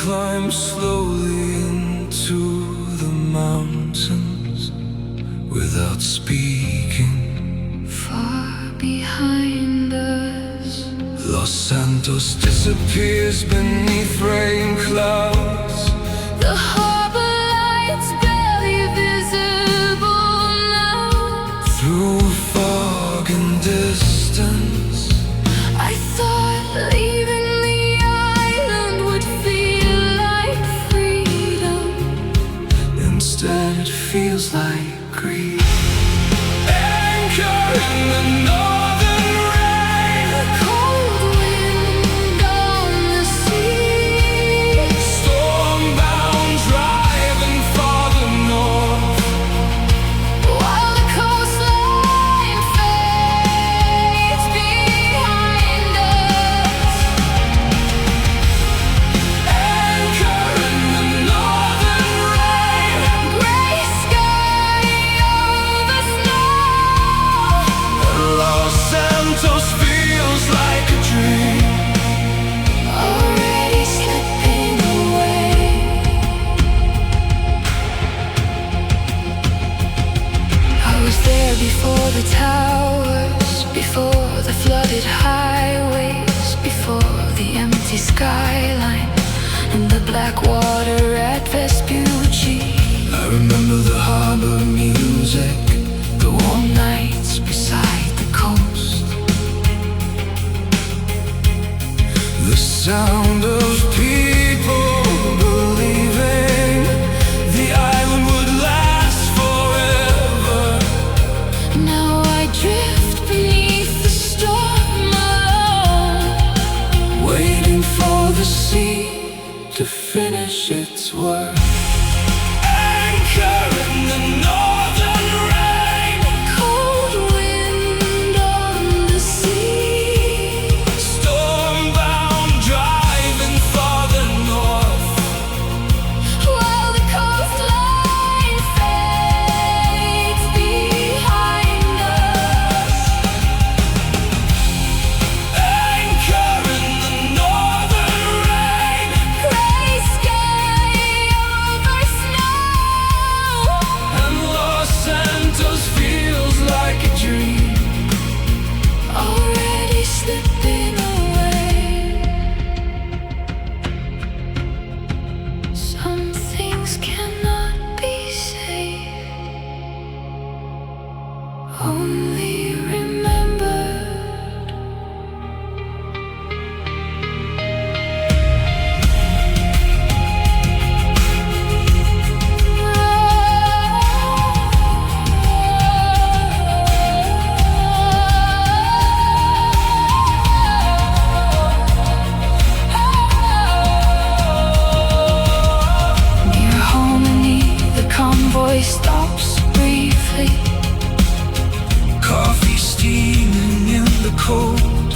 climb slowly into the mountains without speaking. Far behind us, Los Santos disappears beneath rain clouds. the harbor lights barely visible now. Through fog and distance, I thought leaving the island would feel like freedom. instead it feels like grief. Anchor in the northern rain, A cold wind on the sea, stormbound driving farther north. while the coastline fades behind us. Anchor in the northern rain, Gray sky over snow. Los Santos feels like a dream. Already slipping away. I was there before the towers, before the flooded highways, before the empty skyline and the black water at Vespucci. I remember the harbor music, The warm nights beside the coast, the sound of people believing the island would last forever. now I drift beneath the storm alone. Waiting for the sea to finish its work. Anchor in the northern rain, Cold wind on the sea, stormbound driving farther north. while the coastline fades behind us. Anchor in the northern rain, Gray sky over snow. and Los Santos feels like a dream. Already slipping away. Some things cannot be saved, only remembered. Near Harmony, the convoy stops briefly. Coffee steaming in the cold.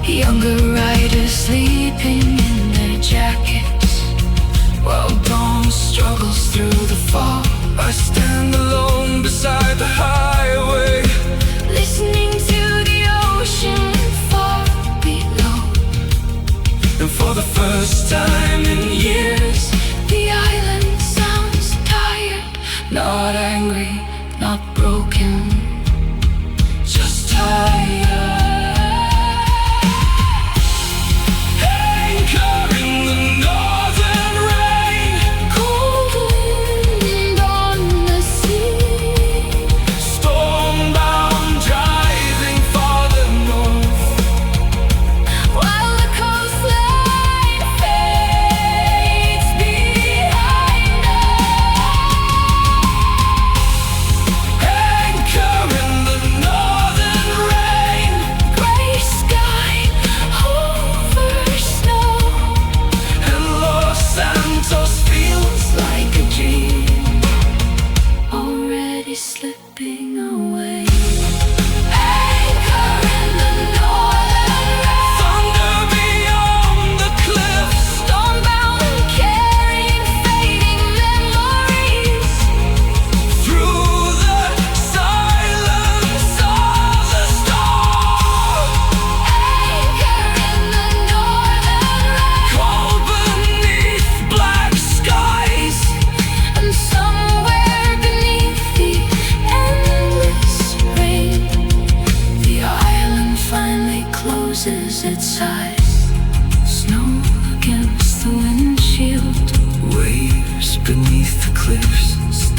Younger riders sleeping in their jackets, While dawn struggles through the fog, I stand alone beside the highway. listening to the ocean far below. And for the first time in years, The island sounds tired, not angry, not broken, just tired. Anchor in the northern rain, cold wind on the sea, stormbound driving farther north. while the coastline fades behind us. Anchor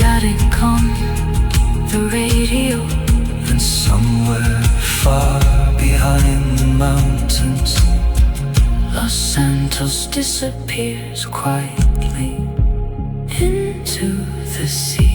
static on the radio. And somewhere far behind the mountains, Los Santos disappears quietly into the sea.